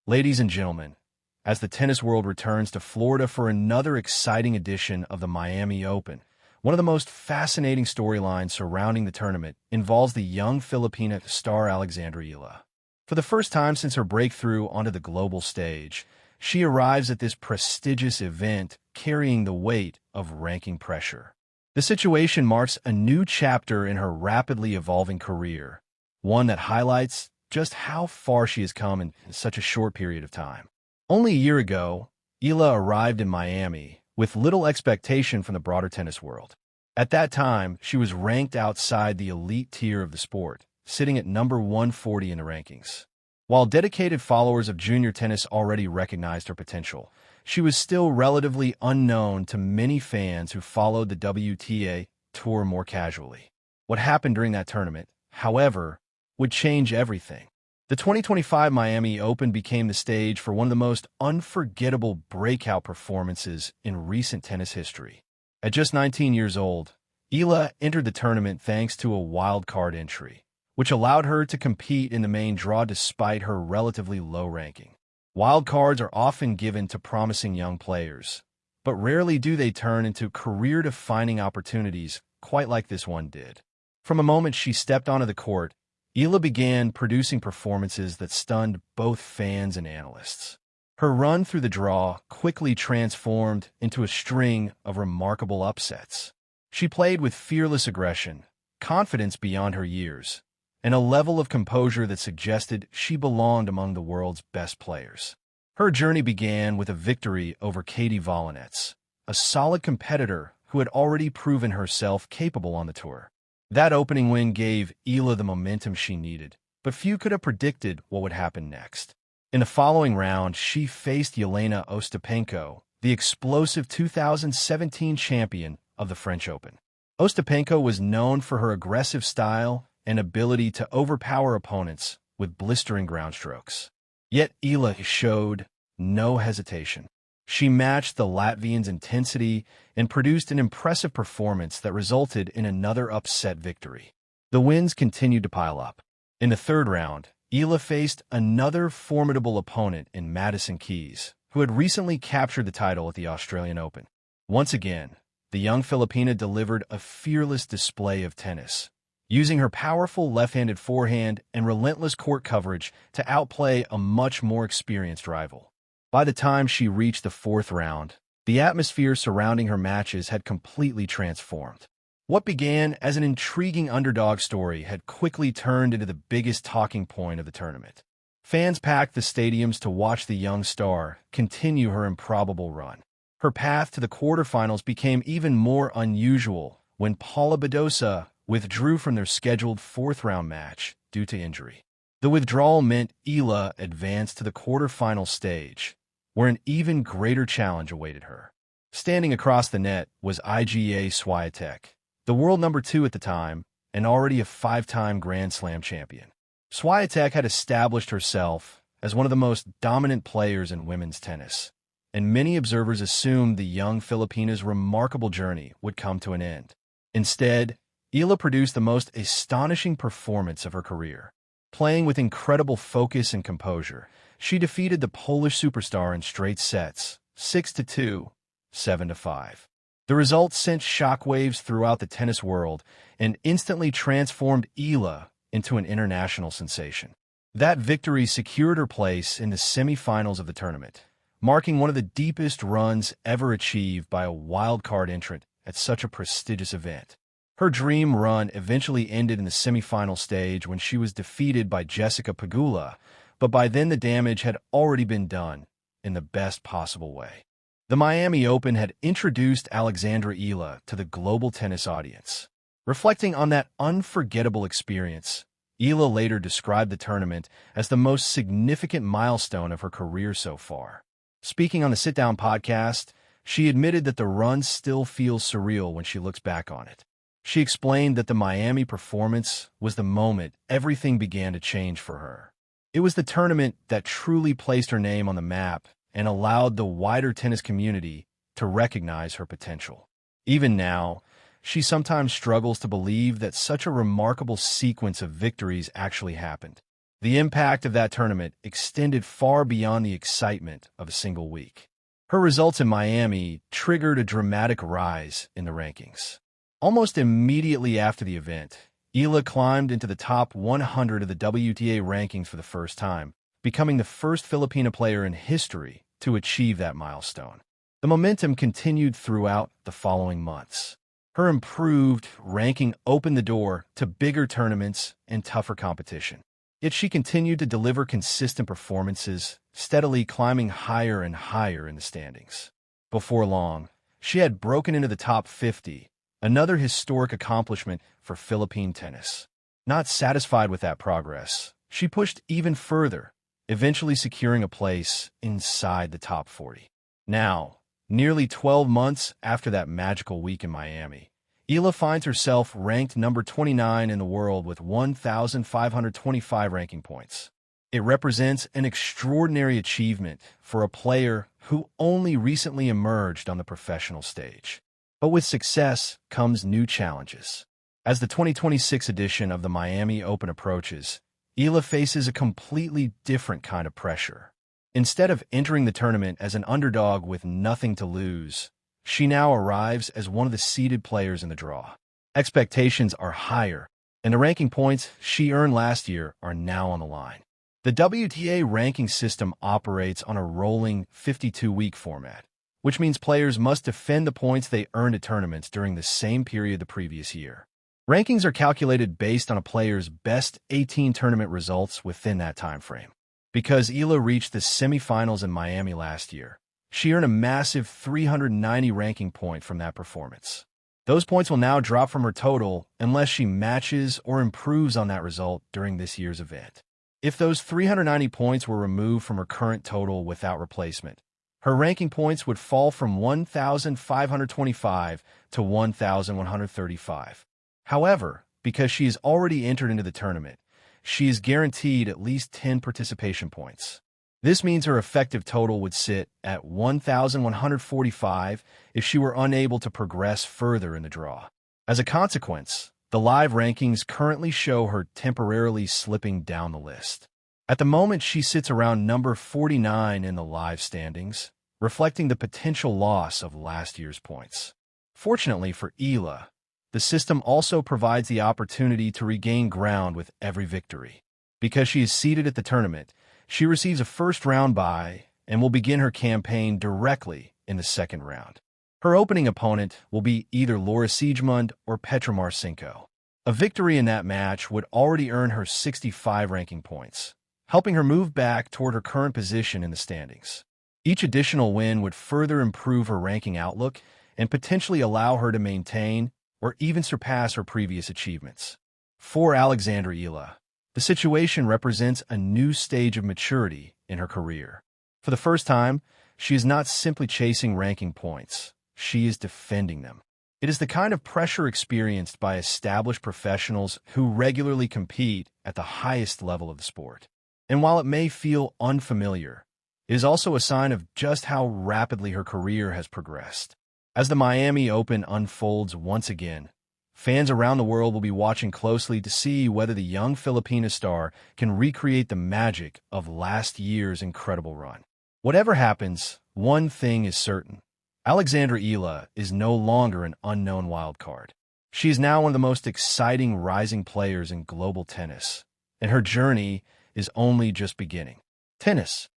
Ladies and gentlemen, as the tennis world returns to Florida for another exciting edition of the Miami Open, one of the most fascinating storylines surrounding the tournament involves the young Filipina star Alexandra Eala. For the first time since her breakthrough onto the global stage, she arrives at this prestigious event carrying the weight of ranking pressure. The situation marks a new chapter in her rapidly evolving career, one that highlights just how far she has come in such a short period of time. Only a year ago, Eala arrived in Miami with little expectation from the broader tennis world. At that time, she was ranked outside the elite tier of the sport, sitting at number 140 in the rankings. While dedicated followers of junior tennis already recognized her potential, she was still relatively unknown to many fans who followed the WTA Tour more casually. What happened during that tournament, however, would change everything. The 2025 Miami Open became the stage for one of the most unforgettable breakout performances in recent tennis history. At just 19 years old, Eala entered the tournament thanks to a wild-card entry, which allowed her to compete in the main draw despite her relatively low ranking. Wildcards are often given to promising young players, but rarely do they turn into career-defining opportunities quite like this one did. From the moment she stepped onto the court, Eala began producing performances that stunned both fans and analysts. Her run through the draw quickly transformed into a string of remarkable upsets. She played with fearless aggression, confidence beyond her years, and a level of composure that suggested she belonged among the world's best players. Her journey began with a victory over Katie Volinets, a solid competitor who had already proven herself capable on the tour. That opening win gave Eala the momentum she needed, but few could have predicted what would happen next. In the following round, she faced Jelena Ostapenko, the explosive 2017 champion of the French Open. Ostapenko was known for her aggressive style and ability to overpower opponents with blistering ground strokes. Yet Eala showed no hesitation. She matched the Latvian's intensity and produced an impressive performance that resulted in another upset victory. The wins continued to pile up. In the third round, Eala faced another formidable opponent in Madison Keys, who had recently captured the title at the Australian Open. Once again, the young Filipina delivered a fearless display of tennis, using her powerful left-handed forehand and relentless court coverage to outplay a much more experienced rival. By the time she reached the fourth round, the atmosphere surrounding her matches had completely transformed. What began as an intriguing underdog story had quickly turned into the biggest talking point of the tournament. Fans packed the stadiums to watch the young star continue her improbable run. Her path to the quarterfinals became even more unusual when Paula Badosa withdrew from their scheduled fourth-round match due to injury. The withdrawal meant Eala advanced to the quarterfinal stage, where an even greater challenge awaited her. Standing across the net was Iga Świątek, the world number 2 at the time, and already a 5-time Grand Slam champion. Świątek had established herself as one of the most dominant players in women's tennis, and many observers assumed the young Filipina's remarkable journey would come to an end. Instead, Eala produced the most astonishing performance of her career. Playing with incredible focus and composure, she defeated the Polish superstar in straight sets, 6-2, 7-5. The result sent shockwaves throughout the tennis world and instantly transformed Eala into an international sensation. That victory secured her place in the semifinals of the tournament, marking one of the deepest runs ever achieved by a wild-card entrant at such a prestigious event. Her dream run eventually ended in the semifinal stage when she was defeated by Jessica Pegula, but by then the damage had already been done in the best possible way. The Miami Open had introduced Alexandra Eala to the global tennis audience. Reflecting on that unforgettable experience, Eala later described the tournament as the most significant milestone of her career so far. Speaking on the Sit Down podcast, she admitted that the run still feels surreal when she looks back on it. She explained that the Miami performance was the moment everything began to change for her. It was the tournament that truly placed her name on the map and allowed the wider tennis community to recognize her potential. Even now, she sometimes struggles to believe that such a remarkable sequence of victories actually happened. The impact of that tournament extended far beyond the excitement of a single week. Her results in Miami triggered a dramatic rise in the rankings. Almost immediately after the event, Eala climbed into the top 100 of the WTA rankings for the first time, becoming the first Filipina player in history to achieve that milestone. The momentum continued throughout the following months. Her improved ranking opened the door to bigger tournaments and tougher competition. Yet she continued to deliver consistent performances, steadily climbing higher and higher in the standings. Before long, she had broken into the top 50, another historic accomplishment for Philippine tennis. Not satisfied with that progress, she pushed even further, eventually securing a place inside the top 40. Now, nearly 12 months after that magical week in Miami, Eala finds herself ranked number 29 in the world with 1,525 ranking points. It represents an extraordinary achievement for a player who only recently emerged on the professional stage. But with success comes new challenges. As the 2026 edition of the Miami Open approaches, Eala faces a completely different kind of pressure. Instead of entering the tournament as an underdog with nothing to lose, she now arrives as one of the seeded players in the draw. Expectations are higher, and the ranking points she earned last year are now on the line. The WTA ranking system operates on a rolling 52-week format, which means players must defend the points they earned at tournaments during the same period the previous year. Rankings are calculated based on a player's best 18 tournament results within that time frame. Because Eala reached the semifinals in Miami last year, she earned a massive 390 ranking point from that performance. Those points will now drop from her total unless she matches or improves on that result during this year's event. If those 390 points were removed from her current total without replacement, her ranking points would fall from 1,525 to 1,135. However, because she has already entered into the tournament, she is guaranteed at least 10 participation points. This means her effective total would sit at 1,145 if she were unable to progress further in the draw. As a consequence, the live rankings currently show her temporarily slipping down the list. At the moment, she sits around number 49 in the live standings, reflecting the potential loss of last year's points. Fortunately for Eala, the system also provides the opportunity to regain ground with every victory. Because she is seeded at the tournament, she receives a first-round bye and will begin her campaign directly in the second round. Her opening opponent will be either Laura Siegemund or Petra Marcinko. A victory in that match would already earn her 65 ranking points, helping her move back toward her current position in the standings. Each additional win would further improve her ranking outlook and potentially allow her to maintain or even surpass her previous achievements. For Alexandra Eala, the situation represents a new stage of maturity in her career. For the first time, she is not simply chasing ranking points, she is defending them. It is the kind of pressure experienced by established professionals who regularly compete at the highest level of the sport. And while it may feel unfamiliar, it is also a sign of just how rapidly her career has progressed. As the Miami Open unfolds once again, fans around the world will be watching closely to see whether the young Filipina star can recreate the magic of last year's incredible run. Whatever happens, one thing is certain. Alexandra Eala is no longer an unknown wildcard. She is now one of the most exciting rising players in global tennis, and her journey is only just beginning. Tennis,